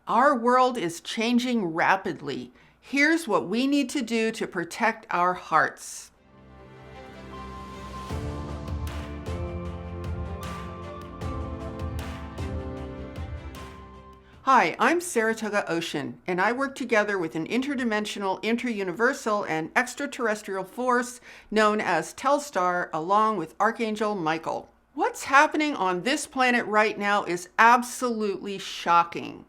Our world is changing rapidly. Here's what we need to do to protect our hearts. Hi, I'm Saratoga Ocean, and I work together with an interdimensional, interuniversal, and extraterrestrial force known as Telstar, along with Archangel Michael. What's happening on this planet right now is absolutely shocking.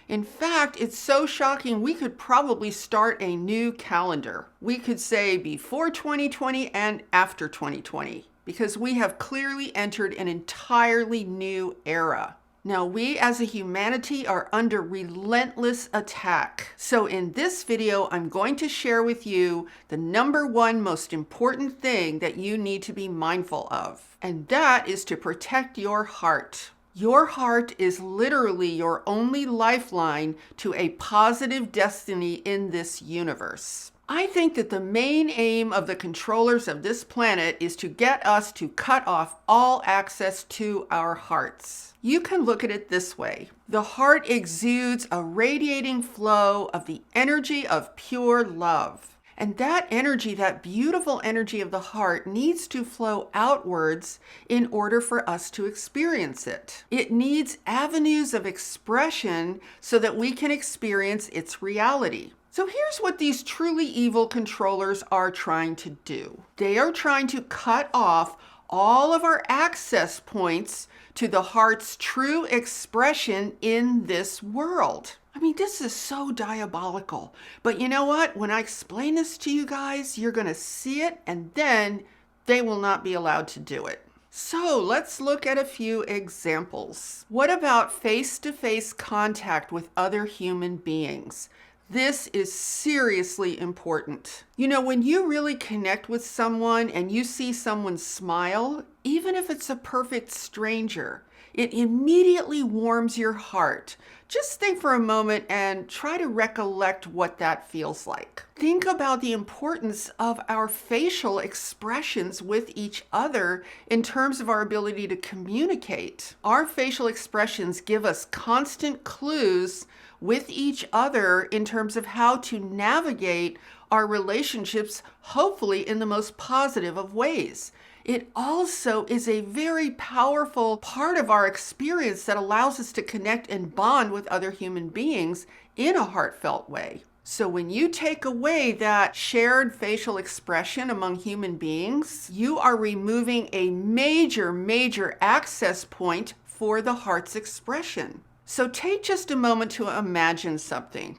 In fact, it's so shocking we could probably start a new calendar. We could say before 2020 and after 2020, because we have clearly entered an entirely new era. Now, we as a humanity are under relentless attack. So in this video, I'm going to share with you the number one most important thing that you need to be mindful of, and that is to protect your heart. Your heart is literally your only lifeline to a positive destiny in this universe. I think that the main aim of the controllers of this planet is to get us to cut off all access to our hearts. You can look at it this way. The heart exudes a radiating flow of the energy of pure love. And that energy, that beautiful energy of the heart, needs to flow outwards in order for us to experience it. It needs avenues of expression so that we can experience its reality. So here's what these truly evil controllers are trying to do. They are trying to cut off all of our access points to the heart's true expression in this world. I mean, this is so diabolical. But you know what? When I explain this to you guys, you're going to see it, and then they will not be allowed to do it. So let's look at a few examples. What about face-to-face contact with other human beings? This is seriously important. You know, when you really connect with someone and you see someone smile, even if it's a perfect stranger, it immediately warms your heart. Just think for a moment and try to recollect what that feels like. Think about the importance of our facial expressions with each other in terms of our ability to communicate. Our facial expressions give us constant clues with each other in terms of how to navigate our relationships, hopefully in the most positive of ways. It also is a very powerful part of our experience that allows us to connect and bond with other human beings in a heartfelt way. So when you take away that shared facial expression among human beings, you are removing a major access point for the heart's expression. So take just a moment to imagine something.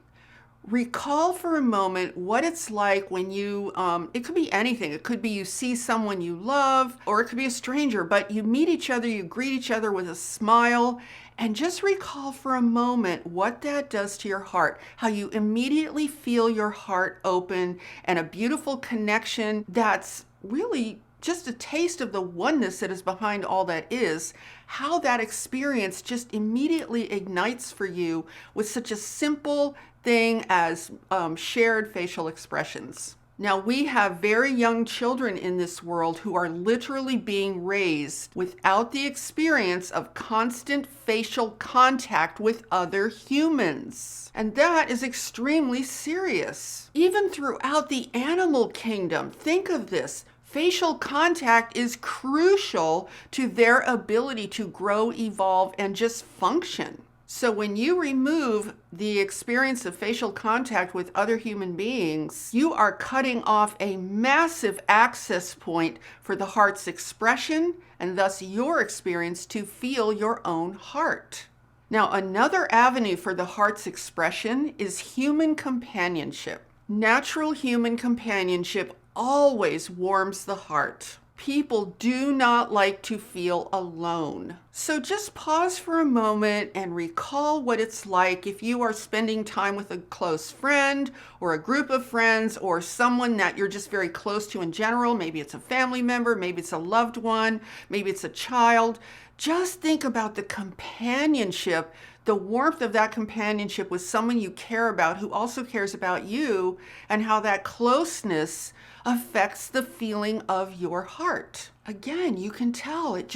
Recall for a moment what it's like when you, it could be anything. It could be you see someone you love, or it could be a stranger, but you meet each other, you greet each other with a smile, and just recall for a moment what that does to your heart, how you immediately feel your heart open and a beautiful connection that's really just a taste of the oneness that is behind all that is, how that experience just immediately ignites for you with such a simple thing as shared facial expressions. Now, we have very young children in this world who are literally being raised without the experience of constant facial contact with other humans. And that is extremely serious. Even throughout the animal kingdom, think of this. Facial contact is crucial to their ability to grow, evolve, and just function. So when you remove the experience of facial contact with other human beings, you are cutting off a massive access point for the heart's expression and thus your experience to feel your own heart. Now, another avenue for the heart's expression is human companionship. Natural human companionship always warms the heart. People do not like to feel alone. So just pause for a moment and recall what it's like if you are spending time with a close friend or a group of friends or someone that you're just very close to in general. Maybe it's a family member, maybe it's a loved one, maybe it's a child. Just think about the companionship, the warmth of that companionship with someone you care about who also cares about you, and how that closeness affects the feeling of your heart. Again, you can tell it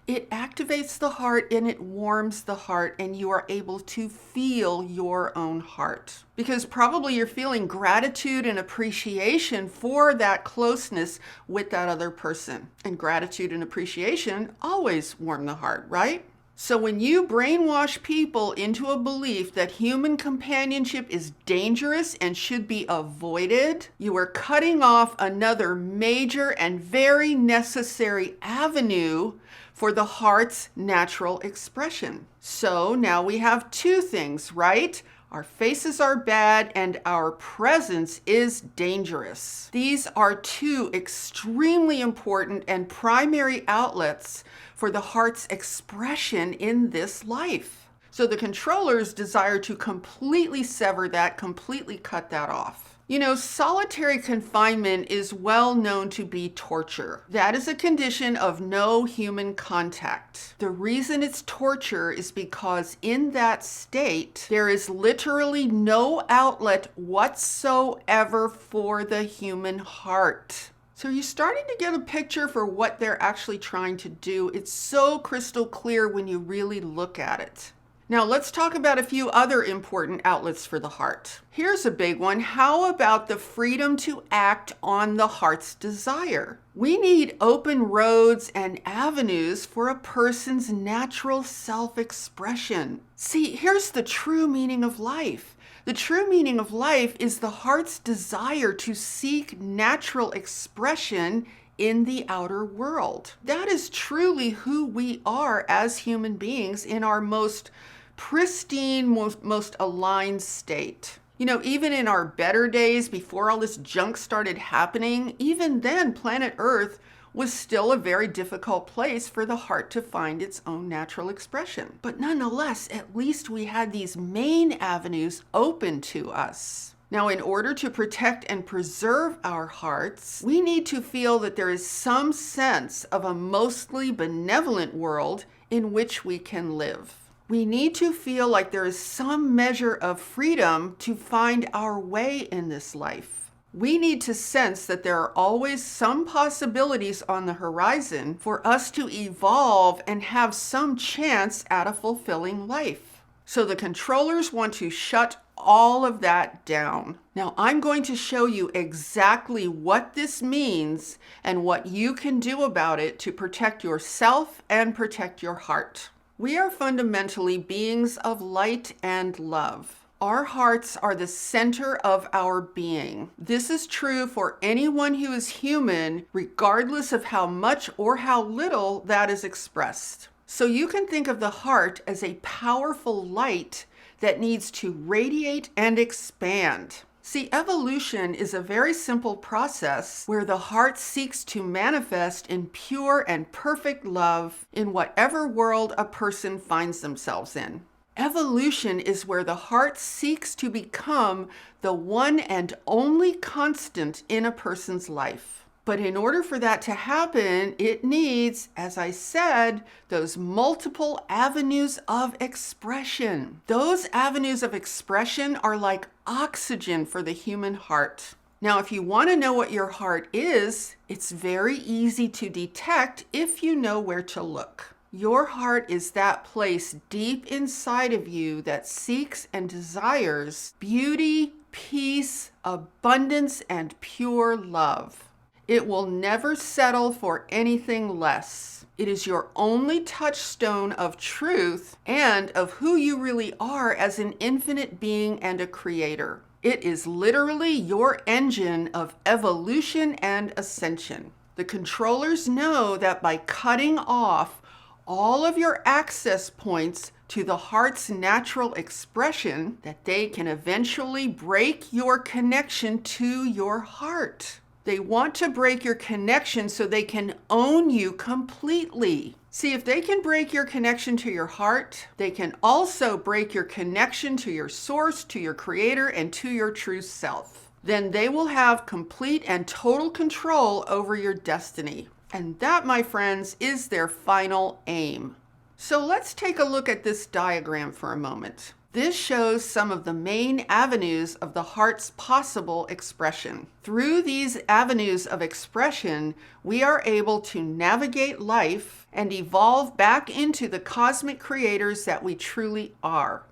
activates the heart and it warms the heart, and you are able to feel your own heart. Because probably you're feeling gratitude and appreciation for that closeness with that other person. And gratitude and appreciation always warm the heart, right? So when you brainwash people into a belief that human companionship is dangerous and should be avoided, you are cutting off another major and very necessary avenue for the heart's natural expression. So now we have two things, right? Our faces are bad and our presence is dangerous. These are two extremely important and primary outlets for the heart's expression in this life. So the controllers desire to completely sever that, completely cut that off. You know, solitary confinement is well known to be torture. That is a condition of no human contact. The reason it's torture is because in that state, there is literally no outlet whatsoever for the human heart. So you're starting to get a picture for what they're actually trying to do. It's so crystal clear when you really look at it. Now let's talk about a few other important outlets for the heart. Here's a big one. How about the freedom to act on the heart's desire? We need open roads and avenues for a person's natural self-expression. See, here's the true meaning of life. The true meaning of life is the heart's desire to seek natural expression in the outer world. That is truly who we are as human beings in our most pristine, most aligned state. You know, even in our better days, before all this junk started happening, even then planet Earth was still a very difficult place for the heart to find its own natural expression. But nonetheless, at least we had these main avenues open to us. Now, in order to protect and preserve our hearts, we need to feel that there is some sense of a mostly benevolent world in which we can live. We need to feel like there is some measure of freedom to find our way in this life. We need to sense that there are always some possibilities on the horizon for us to evolve and have some chance at a fulfilling life. So the controllers want to shut all of that down. Now I'm going to show you exactly what this means and what you can do about it to protect yourself and protect your heart. We are fundamentally beings of light and love. Our hearts are the center of our being. This is true for anyone who is human, regardless of how much or how little that is expressed. So you can think of the heart as a powerful light that needs to radiate and expand. See, evolution is a very simple process where the heart seeks to manifest in pure and perfect love in whatever world a person finds themselves in. Evolution is where the heart seeks to become the one and only constant in a person's life. But in order for that to happen, it needs, as I said, those multiple avenues of expression. Those avenues of expression are like oxygen for the human heart. Now, if you want to know what your heart is, it's very easy to detect if you know where to look. Your heart is that place deep inside of you that seeks and desires beauty, peace, abundance, and pure love. It will never settle for anything less. It is your only touchstone of truth and of who you really are as an infinite being and a creator. It is literally your engine of evolution and ascension. The controllers know that by cutting off all of your access points to the heart's natural expression, that they can eventually break your connection to your heart. They want to break your connection so they can own you completely. See, if they can break your connection to your heart, they can also break your connection to your source, to your creator, and to your true self. Then they will have complete and total control over your destiny. And that, my friends, is their final aim. So let's take a look at this diagram for a moment. This shows some of the main avenues of the heart's possible expression. Through these avenues of expression, we are able to navigate life and evolve back into the cosmic creators that we truly are.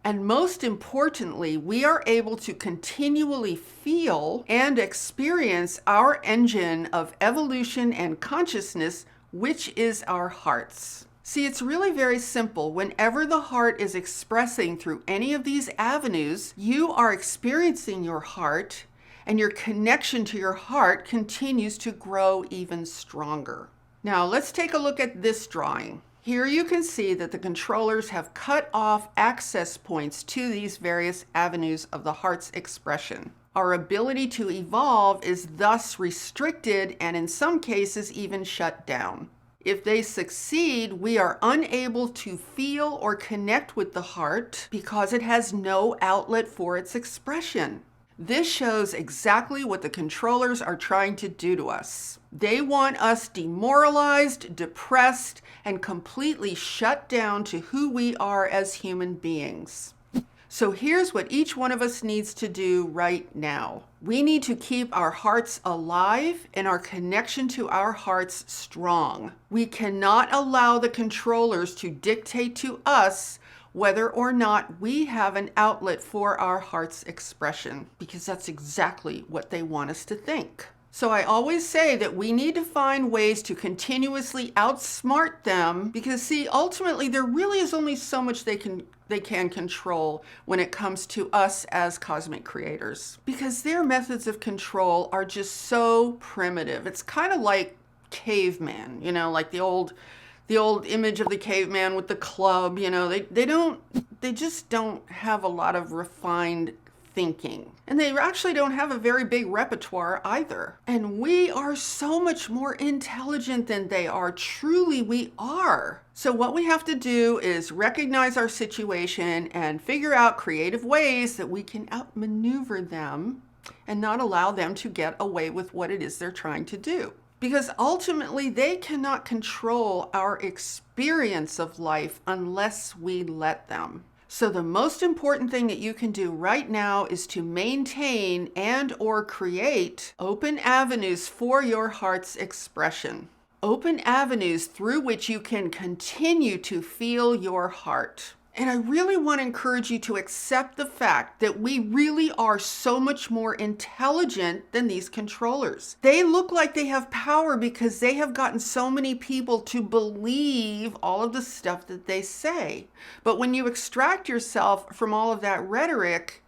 And most importantly, we are able to continually feel and experience our engine of evolution and consciousness, which is our hearts. See, it's really very simple. Whenever the heart is expressing through any of these avenues, you are experiencing your heart, and your connection to your heart continues to grow even stronger. Now, let's take a look at this drawing. Here you can see that the controllers have cut off access points to these various avenues of the heart's expression. Our ability to evolve is thus restricted and in some cases even shut down. If they succeed, we are unable to feel or connect with the heart because it has no outlet for its expression. This shows exactly what the controllers are trying to do to us. They want us demoralized, depressed, and completely shut down to who we are as human beings. So here's what each one of us needs to do right now. We need to keep our hearts alive and our connection to our hearts strong. We cannot allow the controllers to dictate to us whether or not we have an outlet for our heart's expression, because that's exactly what they want us to think. So I always say that we need to find ways to continuously outsmart them, because see, ultimately there really is only so much they can control when it comes to us as cosmic creators, because their methods of control are just so primitive. It's kind of like caveman, like the old image of the caveman with the club. They just don't have a lot of refined thinking. And they actually don't have a very big repertoire either. And we are so much more intelligent than they are. Truly, we are. So what we have to do is recognize our situation and figure out creative ways that we can outmaneuver them and not allow them to get away with what it is they're trying to do. Because ultimately, they cannot control our experience of life unless we let them. So the most important thing that you can do right now is to maintain and or create open avenues for your heart's expression. Open avenues through which you can continue to feel your heart. And I really want to encourage you to accept the fact that we really are so much more intelligent than these controllers. They look like they have power because they have gotten so many people to believe all of the stuff that they say. But when you extract yourself from all of that rhetoric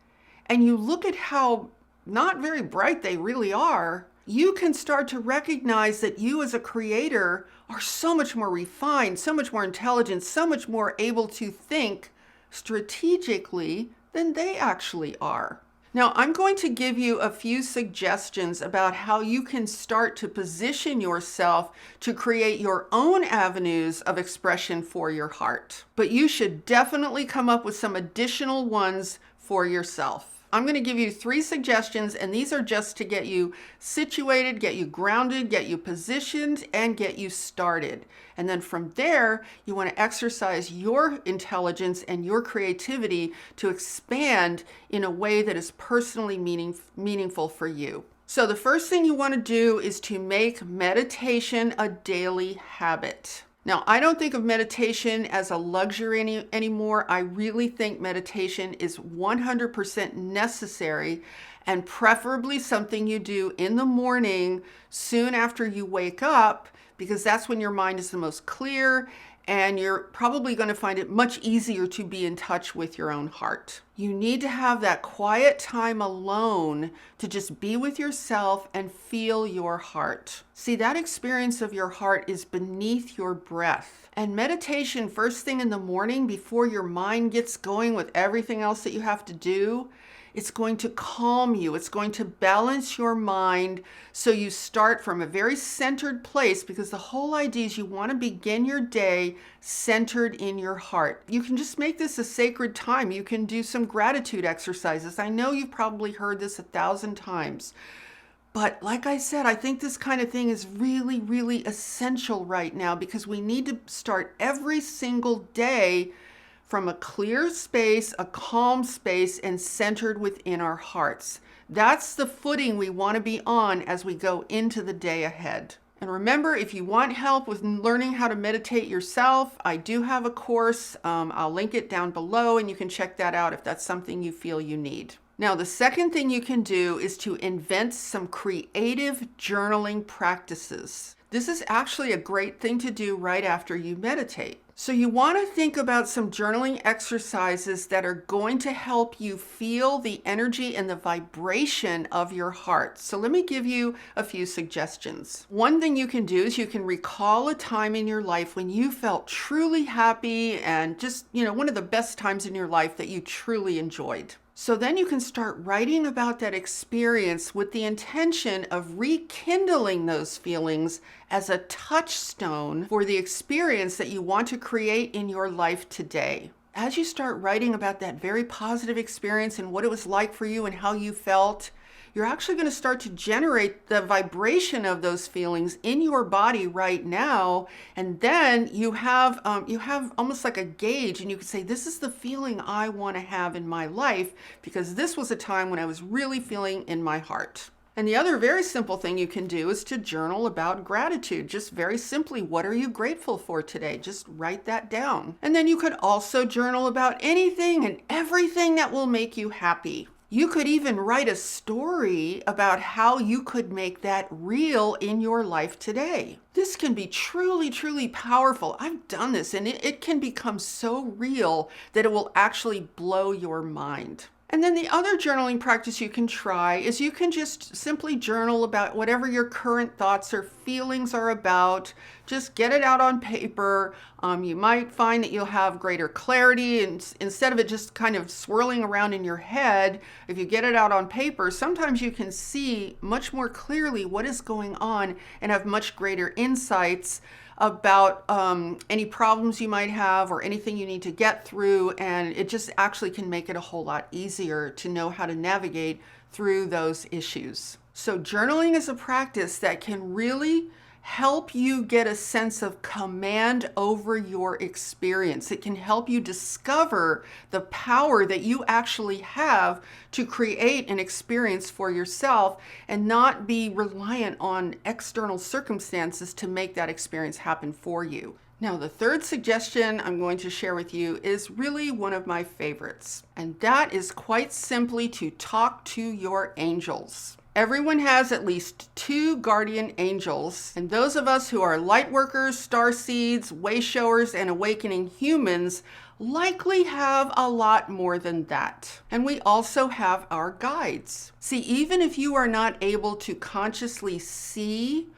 and you look at how not very bright they really are, you can start to recognize that you as a creator are so much more refined, so much more intelligent, so much more able to think strategically than they actually are. Now, I'm going to give you a few suggestions about how you can start to position yourself to create your own avenues of expression for your heart. But you should definitely come up with some additional ones for yourself. I'm going to give you 3 suggestions, and these are just to get you situated, get you grounded, get you positioned, and get you started. And then from there, you want to exercise your intelligence and your creativity to expand in a way that is personally meaningful for you. So the first thing you want to do is to make meditation a daily habit. Now, I don't think of meditation as a luxury anymore. I really think meditation is 100% necessary, and preferably something you do in the morning soon after you wake up, because that's when your mind is the most clear and you're probably going to find it much easier to be in touch with your own heart. You need to have that quiet time alone to just be with yourself and feel your heart. See, that experience of your heart is beneath your breath. And meditation first thing in the morning before your mind gets going with everything else that you have to do, it's going to calm you. It's going to balance your mind so you start from a very centered place, because the whole idea is you want to begin your day centered in your heart. You can just make this a sacred time. You can do some gratitude exercises. I know you've probably heard this 1,000 times. But like I said, I think this kind of thing is really, really essential right now, because we need to start every single day from a clear space, a calm space, and centered within our hearts. That's the footing we want to be on as we go into the day ahead. And remember, if you want help with learning how to meditate yourself, I do have a course. I'll link it down below, and you can check that out if that's something you feel you need. Now, the second thing you can do is to invent some creative journaling practices. This is actually a great thing to do right after you meditate. So you want to think about some journaling exercises that are going to help you feel the energy and the vibration of your heart. So let me give you a few suggestions. One thing you can do is you can recall a time in your life when you felt truly happy and just, one of the best times in your life that you truly enjoyed. So then you can start writing about that experience with the intention of rekindling those feelings as a touchstone for the experience that you want to create in your life today. As you start writing about that very positive experience and what it was like for you and how you felt, you're actually going to start to generate the vibration of those feelings in your body right now. And then you have almost like a gauge, and you can say, this is the feeling I want to have in my life because this was a time when I was really feeling in my heart. And the other very simple thing you can do is to journal about gratitude. Just very simply, what are you grateful for today? Just write that down. And then you could also journal about anything and everything that will make you happy. You could even write a story about how you could make that real in your life today. This can be truly, truly powerful. I've done this, and it can become so real that it will actually blow your mind. And then the other journaling practice you can try is you can just simply journal about whatever your current thoughts or feelings are about. Just get it out on paper. You might find that you'll have greater clarity, and instead of it just kind of swirling around in your head, if you get it out on paper, sometimes you can see much more clearly what is going on and have much greater insights about any problems you might have or anything you need to get through, and it just actually can make it a whole lot easier to know how to navigate through those issues. So journaling is a practice that can really help you get a sense of command over your experience. It can help you discover the power that you actually have to create an experience for yourself and not be reliant on external circumstances to make that experience happen for you. Now, the third suggestion I'm going to share with you is really one of my favorites, and that is quite simply to talk to your angels. Everyone has at least 2 guardian angels, and those of us who are light workers, starseeds, way showers, and awakening humans likely have a lot more than that. And we also have our guides. See, even if you are not able to consciously see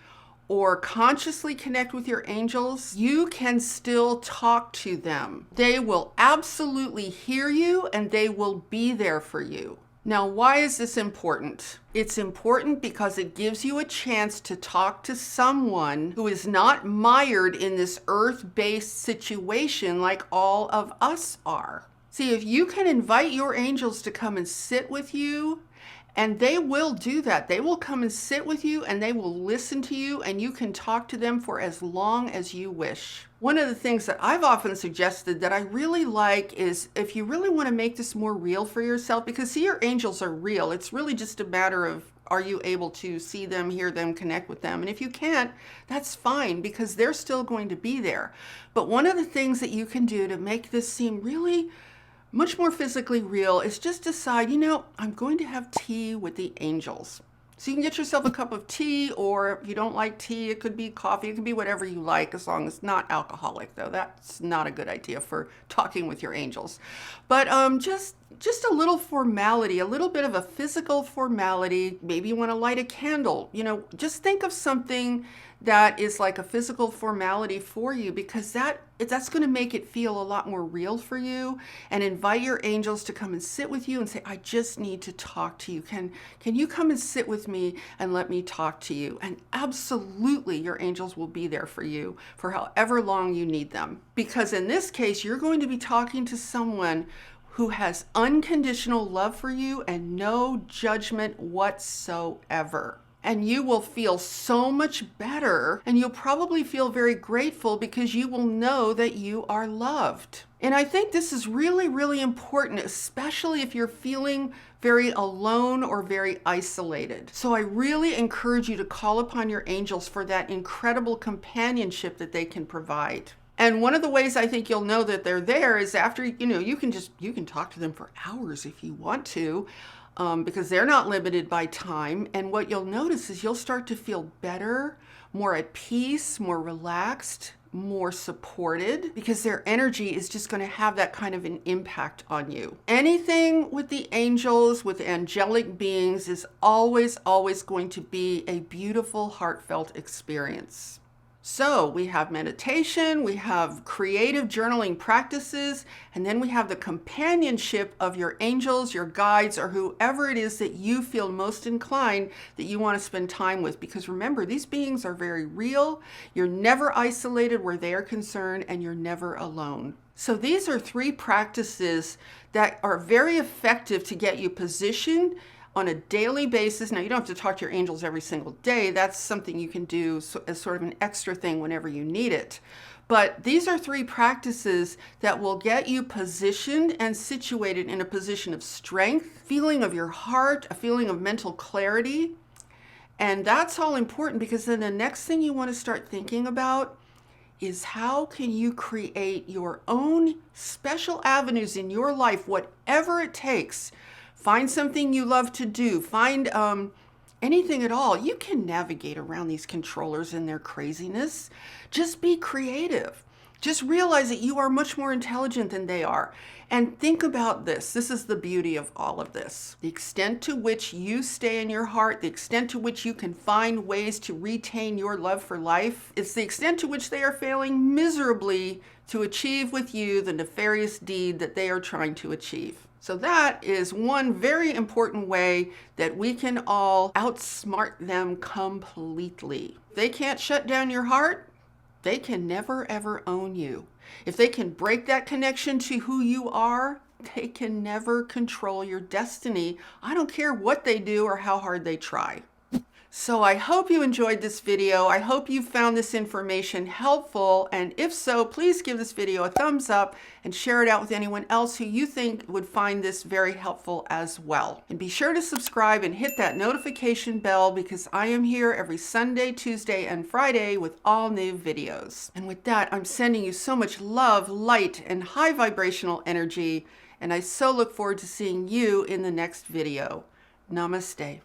or consciously connect with your angels, you can still talk to them. They will absolutely hear you, and they will be there for you. Now, why is this important? It's important because it gives you a chance to talk to someone who is not mired in this earth-based situation like all of us are. See, if you can invite your angels to come and sit with you, and they will do that. They will come and sit with you, and they will listen to you, and you can talk to them for as long as you wish. One of the things that I've often suggested that I really like is if you really want to make this more real for yourself, because see, your angels are real. It's really just a matter of, are you able to see them, hear them, connect with them? And if you can't, that's fine, because they're still going to be there. But one of the things that you can do to make this seem really much more physically real is just decide, I'm going to have tea with the angels. So you can get yourself a cup of tea, or if you don't like tea, it could be coffee, it could be whatever you like, as long as it's not alcoholic, though. That's not a good idea for talking with your angels. But just a little formality, a little bit of a physical formality. Maybe you want to light a candle. Just think of something that is like a physical formality for you, because that's going to make it feel a lot more real for you, and invite your angels to come and sit with you and say, I just need to talk to you. Can you come and sit with me and let me talk to you? And absolutely, your angels will be there for you for however long you need them. Because in this case, you're going to be talking to someone who has unconditional love for you and no judgment whatsoever. And you will feel so much better, and you'll probably feel very grateful because you will know that you are loved. And I think this is really, really important, especially if you're feeling very alone or very isolated. So I really encourage you to call upon your angels for that incredible companionship that they can provide. And one of the ways I think you'll know that they're there is after, you can talk to them for hours if you want to, because they're not limited by time. And what you'll notice is you'll start to feel better, more at peace, more relaxed, more supported, because their energy is just going to have that kind of an impact on you. Anything with the angels, with angelic beings, is always, always going to be a beautiful, heartfelt experience. So we have meditation, we have creative journaling practices, and then we have the companionship of your angels, your guides, or whoever it is that you feel most inclined that you want to spend time with. Because remember, these beings are very real. You're never isolated where they are concerned, and you're never alone. So these are 3 practices that are very effective to get you positioned on a daily basis. Now, you don't have to talk to your angels every single day. That's something you can do as sort of an extra thing whenever you need it. But these are 3 practices that will get you positioned and situated in a position of strength, feeling of your heart, a feeling of mental clarity. And that's all important, because then the next thing you want to start thinking about is how can you create your own special avenues in your life, whatever it takes. Find something you love to do. Find anything at all. You can navigate around these controllers and their craziness. Just be creative. Just realize that you are much more intelligent than they are. And think about this. This is the beauty of all of this. The extent to which you stay in your heart, the extent to which you can find ways to retain your love for life, it's the extent to which they are failing miserably to achieve with you the nefarious deed that they are trying to achieve. So that is one very important way that we can all outsmart them completely. If they can't shut down your heart, they can never ever own you. If they can break that connection to who you are, they can never control your destiny. I don't care what they do or how hard they try. So I hope you enjoyed this video. I hope you found this information helpful. And if so, please give this video a thumbs up and share it out with anyone else who you think would find this very helpful as well. And be sure to subscribe and hit that notification bell, because I am here every Sunday, Tuesday, and Friday with all new videos. And with that, I'm sending you so much love, light, and high vibrational energy. And I so look forward to seeing you in the next video. Namaste.